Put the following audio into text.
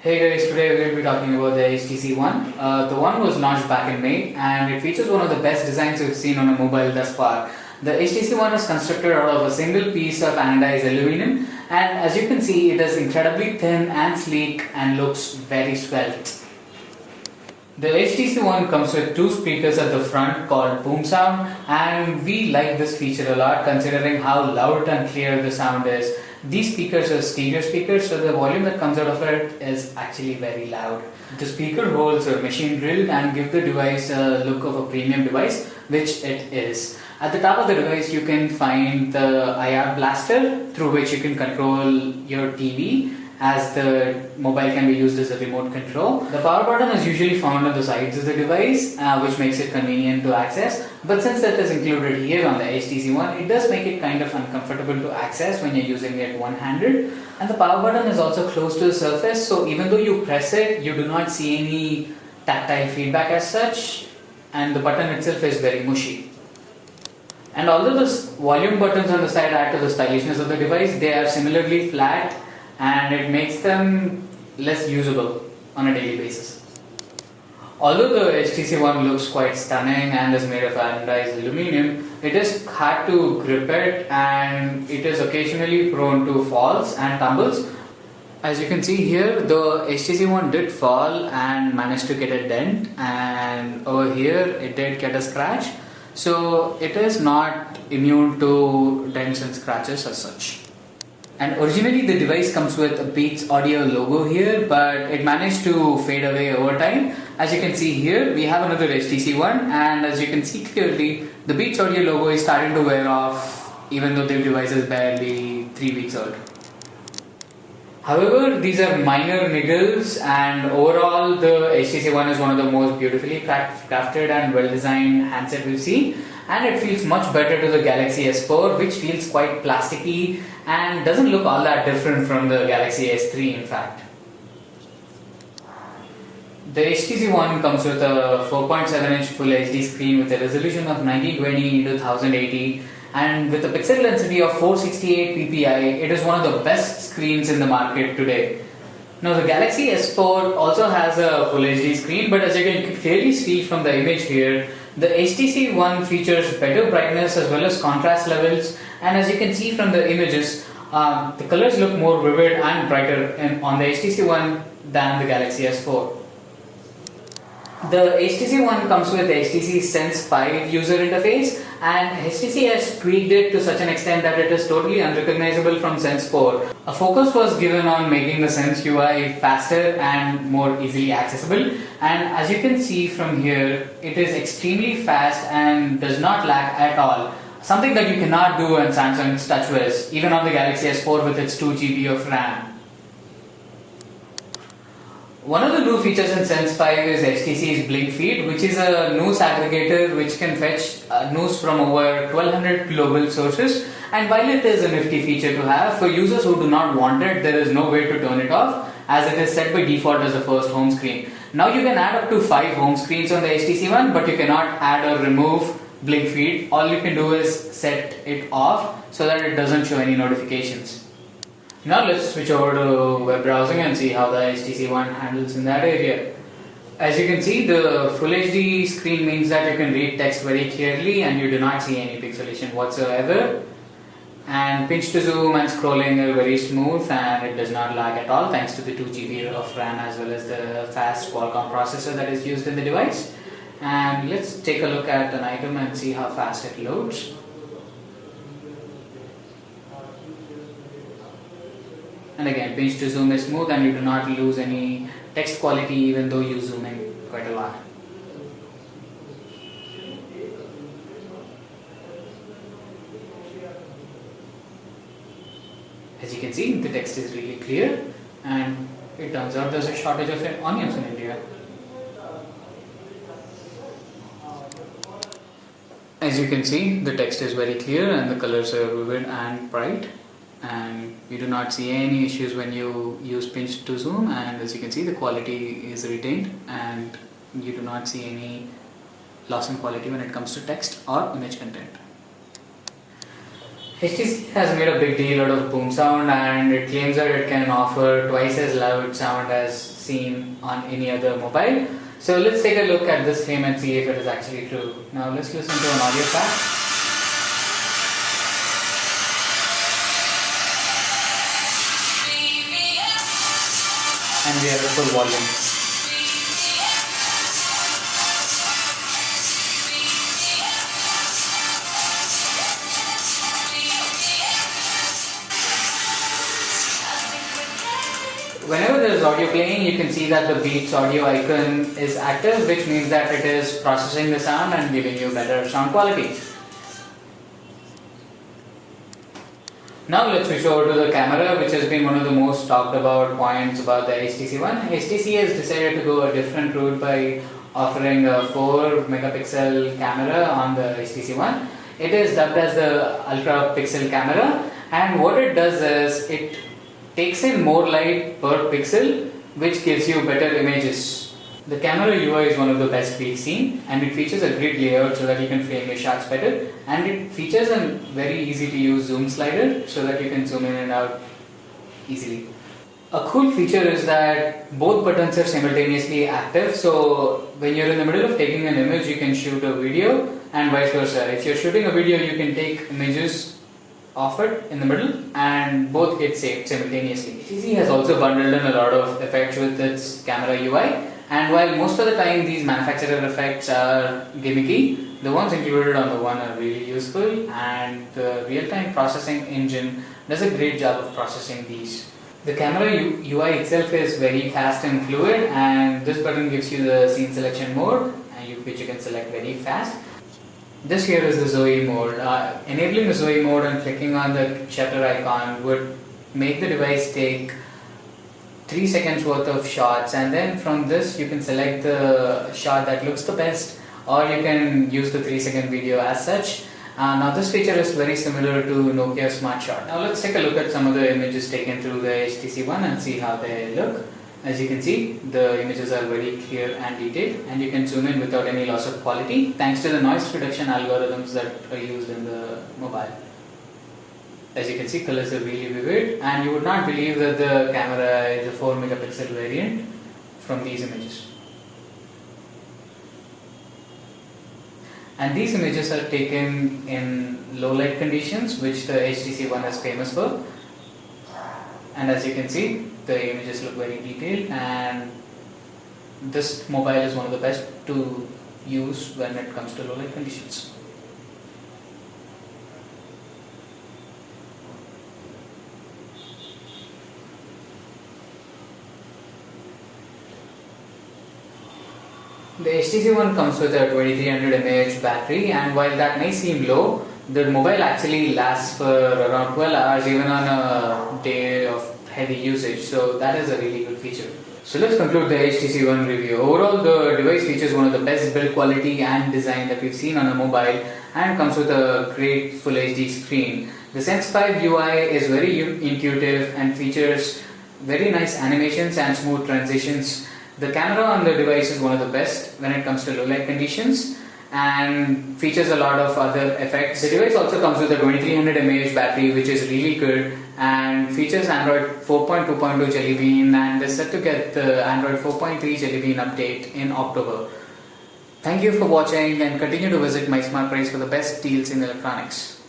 Hey guys, today we're going to be talking about the HTC One. The One was launched back in May and it features one of the best designs we've seen on a mobile thus far. The HTC One is constructed out of a single piece of anodized aluminum, and as you can see it is incredibly thin and sleek and looks very svelte. The HTC One comes with two speakers at the front called Boom Sound, and we like this feature a lot considering how loud and clear the sound is. These speakers are stereo speakers, so the volume that comes out of it is actually very loud. The speaker holes are machine drilled and give the device a look of a premium device, which it is. At the top of the device you can find the IR blaster through which you can control your TV, as the mobile can be used as a remote control. The power button is usually found on the sides of the device, which makes it convenient to access, but since that is included here on the HTC One, it does make it kind of uncomfortable to access when you're using it one-handed. And the power button is also close to the surface, so even though you press it, you do not see any tactile feedback as such, and the button itself is very mushy. And although the volume buttons on the side add to the stylishness of the device, they are similarly flat and it makes them less usable on a daily basis. Although the HTC One looks quite stunning and is made of anodized aluminum, it is hard to grip it and it is occasionally prone to falls and tumbles. As you can see here, the HTC One did fall and managed to get a dent, and over here it did get a scratch. So it is not immune to dents and scratches as such. And originally the device comes with a Beats Audio logo here, but it managed to fade away over time. As you can see here, we have another HTC One, and as you can see clearly, the Beats Audio logo is starting to wear off even though the device is barely 3 weeks old. However, these are minor niggles, and overall the HTC One is one of the most beautifully crafted and well-designed handset we've seen, and it feels much better to the Galaxy S4, which feels quite plasticky and doesn't look all that different from the Galaxy S3 in fact. The HTC One comes with a 4.7-inch Full HD screen with a resolution of 1920x1080, and with a pixel density of 468 ppi, it is one of the best screens in the market today. Now the Galaxy S4 also has a Full HD screen, but as you can clearly see from the image here, the HTC One features better brightness as well as contrast levels, and as you can see from the images, the colors look more vivid and brighter on the HTC One than the Galaxy S4. The HTC One comes with HTC Sense 5 user interface, and HTC has tweaked it to such an extent that it is totally unrecognizable from Sense 4. A focus was given on making the Sense UI faster and more easily accessible, and as you can see from here, it is extremely fast and does not lag at all. Something that you cannot do on Samsung's TouchWiz, even on the Galaxy S4 with its 2GB of RAM. One of the new features in Sense 5 is HTC's Blink Feed, which is a news aggregator which can fetch news from over 1200 global sources. And while it is a nifty feature to have, for users who do not want it, there is no way to turn it off, as it is set by default as the first home screen. Now you can add up to 5 home screens on the HTC One, but you cannot add or remove Blink Feed. All you can do is set it off so that it doesn't show any notifications. Now let's switch over to web browsing and see how the HTC One handles in that area. As you can see, the Full HD screen means that you can read text very clearly and you do not see any pixelation whatsoever. And pinch to zoom and scrolling are very smooth, and it does not lag at all thanks to the 2GB of RAM as well as the fast Qualcomm processor that is used in the device. And let's take a look at an item and see how fast it loads. And again, pinch to zoom is smooth and you do not lose any text quality even though you zoom in quite a lot. As you can see, the text is really clear, and it turns out there's a shortage of onions in India. As you can see, the text is very clear and the colors are vivid and bright, and you do not see any issues when you use pinch to zoom, and as you can see the quality is retained and you do not see any loss in quality when it comes to text or image content. HTC has made a big deal out of boom sound, and it claims that it can offer twice as loud sound as seen on any other mobile. So let's take a look at this claim and see if it is actually true. Now let's listen to an audio track. And we have a full volume. Whenever there is audio playing, you can see that the Beats audio icon is active, which means that it is processing the sound and giving you better sound quality. Now let's switch over to the camera, which has been one of the most talked about points about the HTC One. HTC has decided to go a different route by offering a 4 megapixel camera on the HTC One. It is dubbed as the Ultrapixel camera, and what it does is it takes in more light per pixel, which gives you better images. The camera UI is one of the best we've seen, and it features a grid layout so that you can frame your shots better, and it features a very easy to use zoom slider so that you can zoom in and out easily. A cool feature is that both buttons are simultaneously active, so when you're in the middle of taking an image, you can shoot a video, and vice versa. If you're shooting a video, you can take images of it in the middle, and both get saved simultaneously. HTC has also bundled in a lot of effects with its camera UI, and while most of the time these manufacturer effects are gimmicky, the ones included on the One are really useful, and the real-time processing engine does a great job of processing these. The camera UI itself is very fast and fluid, and this button gives you the scene selection mode, which you can select very fast. This here is the Zoe mode. Enabling the Zoe mode and clicking on the shutter icon would make the device take 3 seconds worth of shots, and then from this you can select the shot that looks the best, or you can use the 3-second video as such. Now this feature is very similar to Nokia Smart Shot. Now let's take a look at some of the images taken through the HTC One and see how they look. As you can see, the images are very clear and detailed, and you can zoom in without any loss of quality thanks to the noise reduction algorithms that are used in the mobile. As you can see, colors are really vivid, and you would not believe that the camera is a 4 megapixel variant from these images. And these images are taken in low light conditions, which the HTC One is famous for. And as you can see, the images look very detailed, and this mobile is one of the best to use when it comes to low light conditions. The HTC One comes with a 2300 mAh battery, and while that may seem low, the mobile actually lasts for around 12 hours even on a day of heavy usage, so that is a really good feature. So let's conclude the HTC One review. Overall, the device features one of the best build quality and design that we've seen on a mobile, and comes with a great Full HD screen. The Sense 5 UI is very intuitive and features very nice animations and smooth transitions. The camera on the device is one of the best when it comes to low light conditions, and features a lot of other effects. The device also comes with a 2300 mAh battery, which is really good, and features Android 4.2.2 Jelly Bean, and is set to get the Android 4.3 Jelly Bean update in October. Thank you for watching, and continue to visit MySmartPrice for the best deals in electronics.